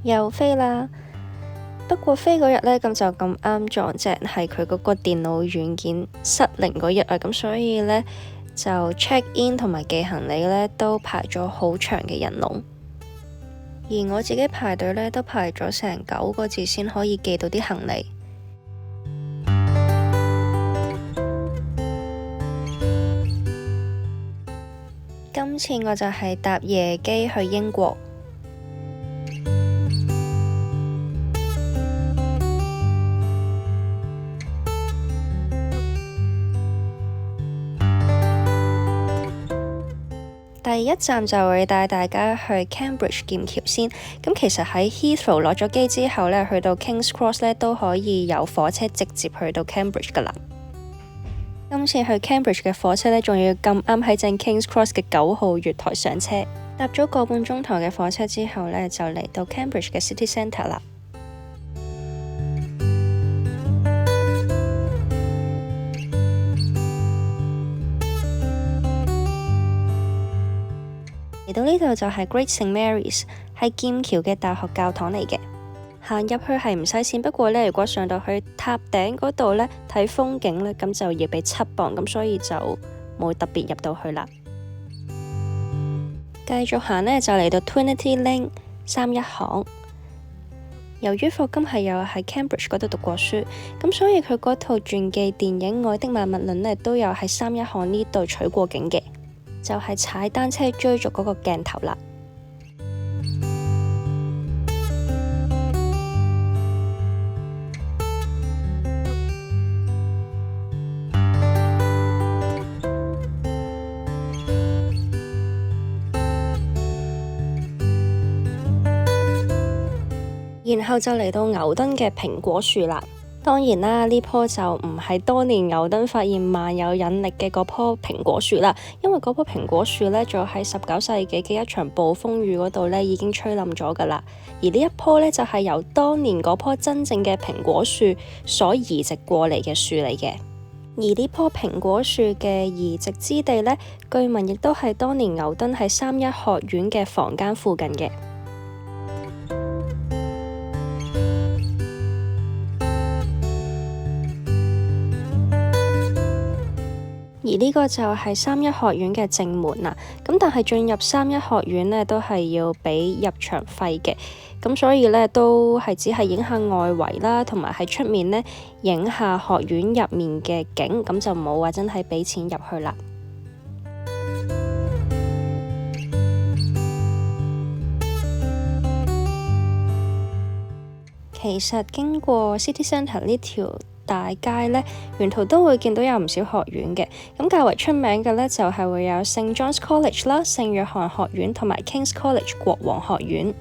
又飛啦。不過飛嗰日呢，咁就咁啱撞正係佢嗰個電腦軟件失靈嗰日啊，咁所以呢，就 check in 同埋寄行李呢都排咗好長嘅人龍，而我自己排隊呢都排咗成9個字先可以寄到啲行李。今次我就係搭夜機去英國。第一站就會帶大家去 Cambridge 劍橋先。咁其實喺 Heathrow 落咗機之後呢，去到 King's Cross 呢都可以有火車直接去到 Cambridge 噶啦。今次去 Cambridge 嘅火車呢，仲要咁啱喺正 King's Cross 嘅9號月台上車。搭咗個半鐘頭嘅火車之後呢，就嚟到 Cambridge 嘅 City Centre 啦。嚟到呢度就係 Great St Mary's， 係劍橋嘅大學教堂嚟嘅。行入去係唔使錢，不過呢，如果上到去塔頂嗰度呢，睇風景呢，咁就要俾7磅，咁所以就冇特別入到去啦。繼續行呢，就嚟到 Trinity Lane 3一行。由於霍金係有喺 Cambridge 嗰度讀過書，咁所以佢嗰套傳記電影《愛的萬物論》呢，都有喺3一行呢度取過景嘅。就係踩單車追逐嗰個鏡頭啦。然後就嚟到牛頓嘅蘋果樹啦。當然啦，呢棵就唔係當年牛頓發現萬有引力嘅嗰棵蘋果樹啦，因為嗰棵蘋果樹呢，就喺19世紀嘅一場暴風雨嗰度呢已經吹冧咗噶啦。而呢一棵呢，就係由當年嗰棵真正嘅蘋果樹所移植過嚟嘅樹嚟嘅。而呢棵蘋果樹嘅移植之地呢，據聞亦都係當年牛頓喺3一學院嘅房間附近嘅。而呢個就係3一學院嘅正門啦，咁但係進入3一學院呢，都係要俾入場費嘅，咁所以呢，都係只係影下外圍啦，同埋喺出面呢影下學院入面嘅景，咁就冇話真係俾錢入去啦。其實經過 City Centre 呢條大街呢，沿途都會見到有唔少學院嘅，咁較為出名嘅呢，就係會有 St John's College 啦、聖約翰學院同埋 King's College 國王學院。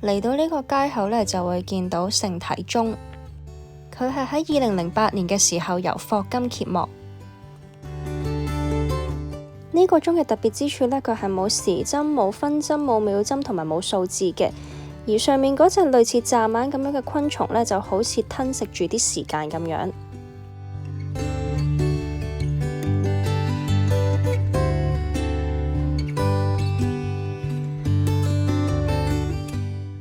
嚟到呢個街口呢，就會見到聖體鐘，佢係喺2008年嘅時候由霍金揭幕。呢個鐘嘅特別之處呢，佢係冇時針、冇分針、冇秒針同埋冇數字嘅，而上面嗰隻類似蚱蜢咁樣嘅昆蟲呢，就好似吞食住啲時間咁樣。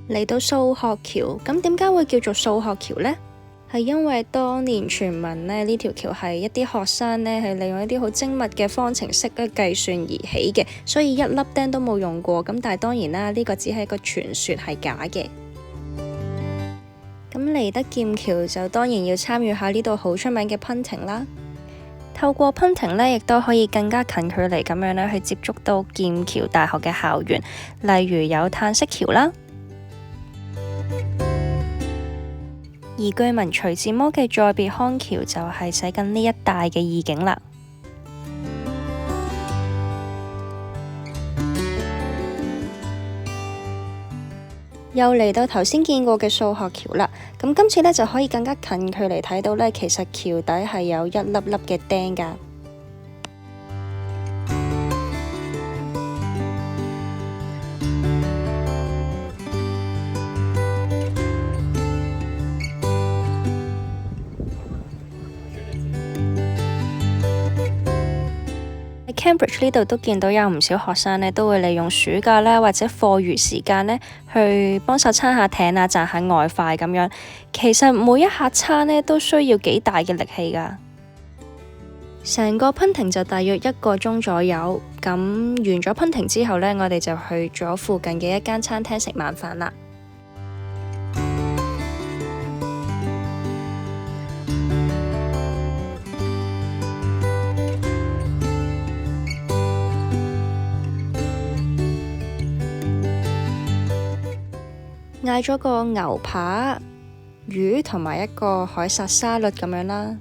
嚟到數學橋，咁點解會叫做數學橋呢？係因為當年傳聞呢條橋係一啲學生呢係利用一啲好精密嘅方程式嘅計算而起嘅，所以一粒釘都冇用過。咁但係當然啦，呢個只係一個傳說，係假嘅。咁嚟得劍橋就當然要參與下呢度好出名嘅 punting 啦。透過 punting 呢，亦都可以更加近距離咁樣呢去接觸到劍橋大學嘅校園，例如有嘆息橋啦。而據聞徐志摩嘅再別康橋就係寫緊呢一帶嘅意境啦。又嚟到頭先見過嘅數學橋啦，咁今次呢，就可以更加近距離睇到呢，其實橋底係有一粒粒嘅釘㗎。Cambridge 呢度都見到有唔少學生呢都會利用暑假啦或者課餘時間呢去幫手撐下艇啊，賺下外快咁樣。其實每一下撐呢都需要幾大嘅力氣㗎。成個噴停就大約1個鐘左右。咁完咗噴停之後呢，我哋就去咗附近嘅一間餐廳食晚飯啦。嗌咗個牛扒、魚同埋一個海撒沙律咁樣啦。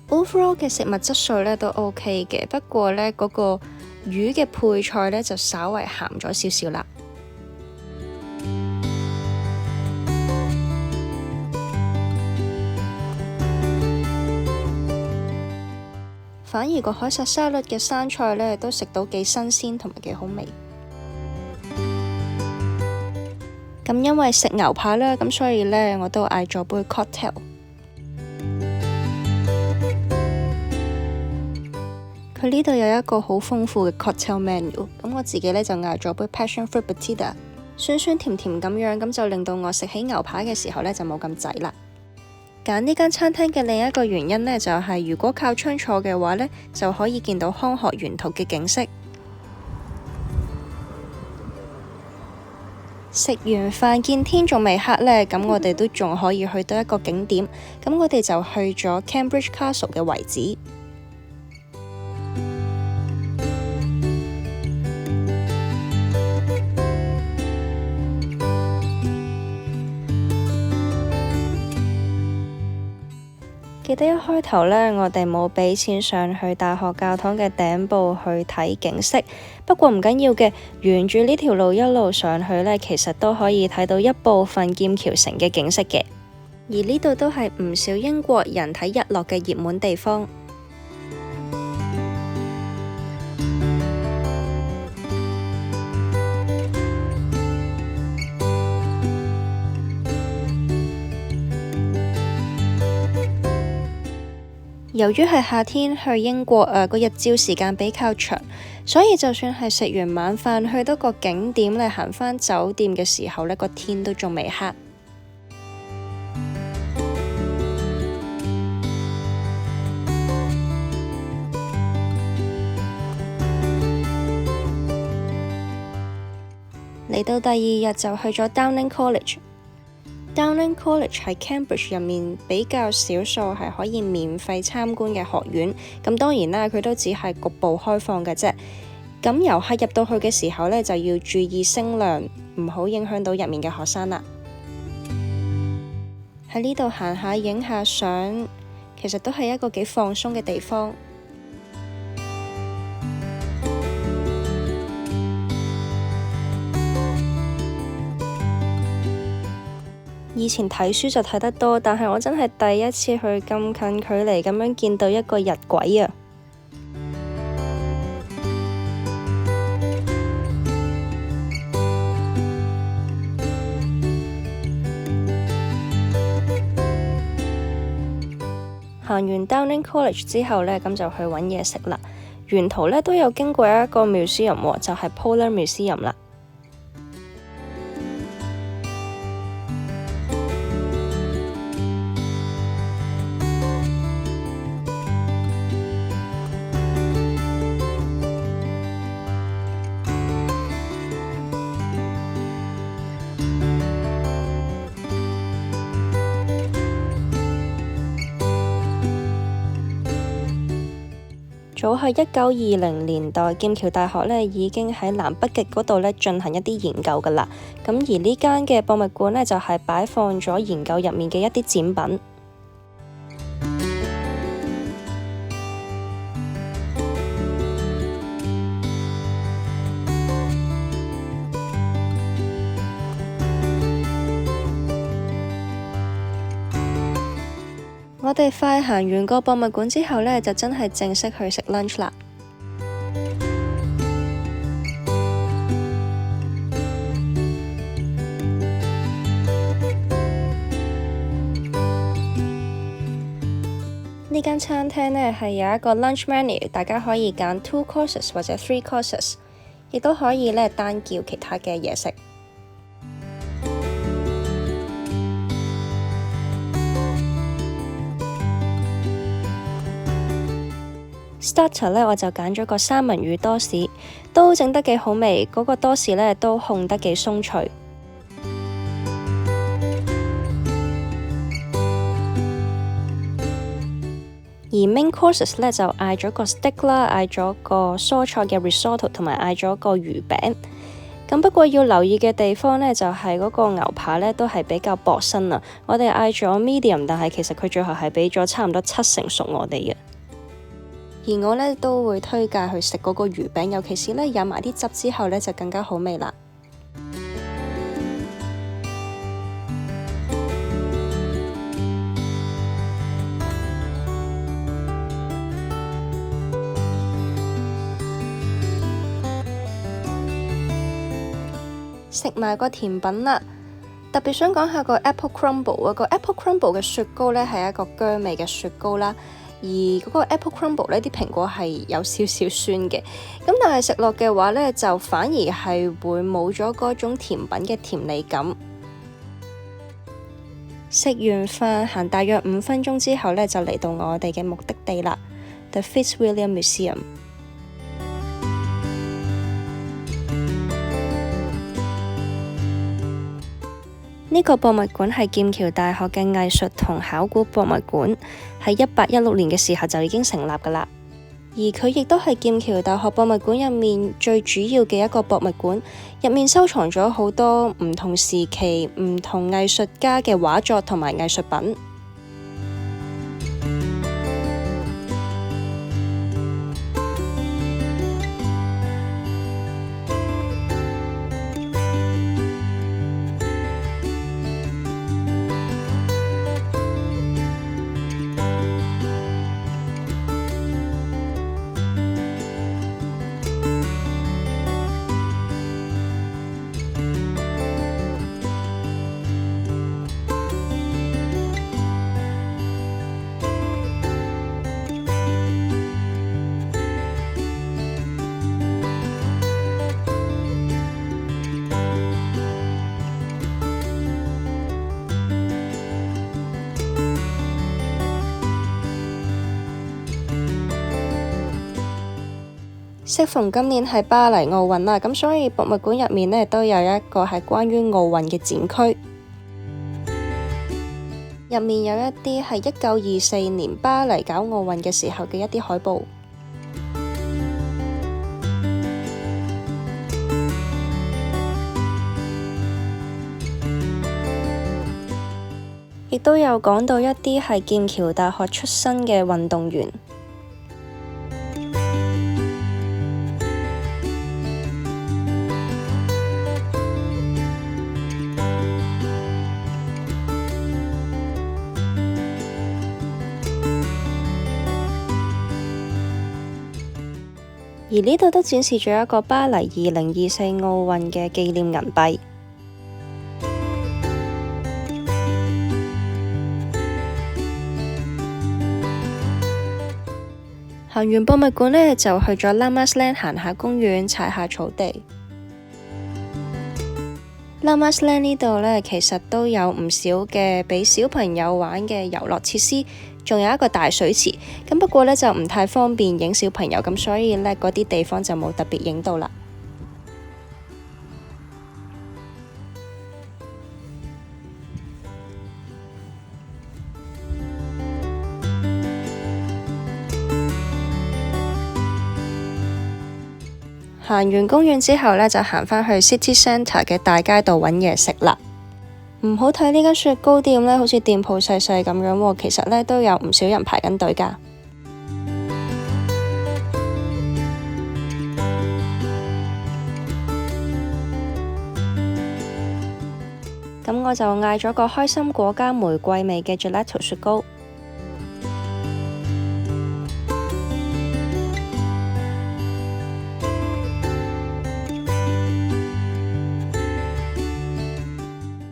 Overall 嘅食物質素呢都 OK 嘅，不過呢嗰個魚嘅配菜呢就稍為鹹咗少少啦。反而個海撒沙律嘅生菜呢都食到幾新鮮同埋幾好味。咁因為食牛扒啦，咁所以呢我都嗌咗杯 cocktail。佢呢度有一個好豐富嘅 cocktail menu，咁我自己呢就嗌咗杯 passion fruit batida，酸酸甜甜咁樣，咁就令到我食起牛扒嘅時候呢就冇咁滯啦。揀呢間餐廳嘅另一個原因呢，就係如果靠窗坐嘅話呢，就可以見到康學沿途嘅景色。食完飯見天仲未黑呢，咁我哋都仲可以去到一個景點，咁我哋就去咗 Cambridge Castle 嘅遺址。記得一開頭呢，我哋冇俾錢上去大學教堂嘅頂部去睇景色，不過唔緊要嘅，沿住呢條路一路上去呢，其實都可以睇到一部分劍橋城嘅景色嘅。而呢度都係唔少英國人睇日落嘅熱門地方。由於係夏天去英國個日照時間比較長，所以就算係食完晚飯去到個景點嚟行返酒店嘅時候呢，個天都仲未黑。嚟到第2日就去咗 Downing College。Downing College 係 Cambridge 入面比較少數係可以免費參觀嘅學院，咁當然啦，佢都只係局部開放嘅啫。咁遊客入到去嘅時候呢，就要注意聲量，唔好影響到入面嘅學生啦。喺呢度行下影下相，其實都係一個幾放鬆嘅地方。以前睇書就睇得多，但係我真係第一次去咁近距離咁樣見到一個日晷啊！行完 Downing College 之後呢，咁就去揾嘢食啦。沿途呢都有經過一個 museum，就係 Polar Museum 啦。早喺1920年代，劍橋大學呢已經喺南北極嗰度呢進行一啲研究㗎喇。咁而呢間嘅博物館呢，就係擺放咗研究入面嘅一啲展品。我哋快行完個博物館之後呢，就真係正式去食 lunch 啦。呢間餐廳呢係有一個 lunch menu，大家可以揀 2 courses 或者3 courses， 亦都可以呢單叫其他嘅嘢食。Starter 呢，我就揀咗個三文魚多士，都整得幾好味，嗰個多士呢都烘得幾鬆脆。而 main courses 呢，就嗌咗個 steak 啦，嗌咗個蔬菜嘅 risotto 同埋嗌咗個魚餅。咁不過要留意嘅地方呢，就係嗰個牛扒呢都係比較薄身啊。我哋嗌咗 medium， 但係其實佢最後係俾咗差唔多70%熟我哋嘅。而我呢都會推介去食嗰個魚餅，尤其是呢飲埋啲汁之後呢，就更加好味啦。食埋個甜品啦，特別想講下個 Apple Crumble 啊，個 Apple Crumble 嘅雪糕呢係一個薑味嘅雪糕啦。而嗰個 Apple Crumble 呢啲蘋果係有少少酸嘅，咁但係食落嘅話呢，就反而係會冇咗嗰種甜品嘅甜膩感。食完飯行大約5分鐘之後呢，就嚟到我哋嘅目的地啦， The Fitzwilliam Museum。呢個博物館係劍橋大學嘅藝術同考古博物館，喺1816年嘅時候就已經成立㗎喇。而佢亦都係劍橋大學博物館入面最主要嘅一個博物館，入面收藏咗好多唔同時期、唔同藝術家嘅畫作同埋藝術品。適逢今年係巴黎奧運啦，咁所以博物館入面呢都有一個係關於奧運嘅展區，入面有一啲係1924年巴黎搞奧運嘅時候嘅一啲海報，亦都有講到一啲係劍橋大學出身嘅運動員。而呢度都展示咗一個巴黎2024奧運嘅紀念銀幣。行完博物館呢，就去咗 Llamas Land 行下公園，踩下草地。Llamas Land 呢度呢，其實都有唔少嘅俾小朋友玩嘅遊樂設施。仲有一個大水池，咁不過呢就唔太方便影小朋友，咁所以呢嗰啲地方就冇特別影到啦。行完公園之後呢，就行返去 City Centre 嘅大街度揾嘢食啦。唔好睇呢間雪糕店呢，好似店鋪細細咁樣喎，其實呢都有唔少人排緊隊㗎。咁我就嗌咗個開心果加玫瑰味嘅 Gelato 雪糕。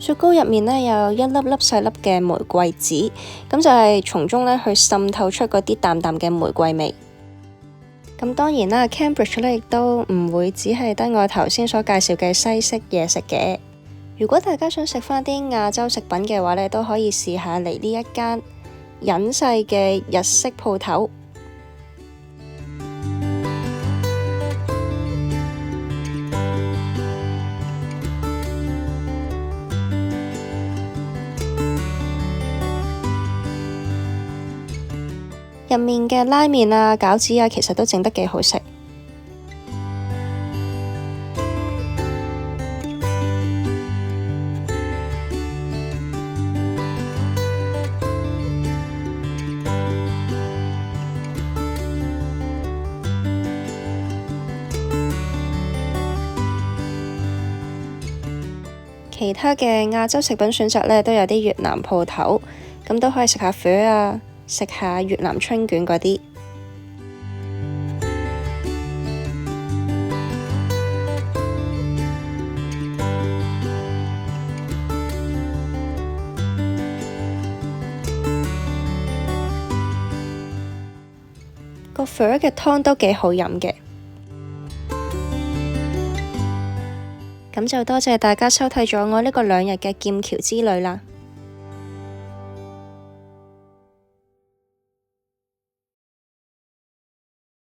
雪糕入面呢，又有一粒粒細粒嘅玫瑰籽，咁就係從中呢去滲透出嗰啲淡淡嘅玫瑰味。咁當然啦，Cambridge 呢亦都唔會只係得我頭先所介紹嘅西式嘢食嘅。如果大家想食返啲亞洲食品嘅話呢，都可以試下嚟呢一間隱世嘅日式鋪頭。入面嘅拉麵啊、餃子啊，其實都整得幾好食。其他嘅亞洲食品選擇呢，都有啲越南鋪頭，咁都可以食下粉啊，食下越南春卷嗰啲。個粉嘅湯都幾好飲嘅。咁就多謝大家收睇咗我呢個2日嘅劍橋之旅啦〜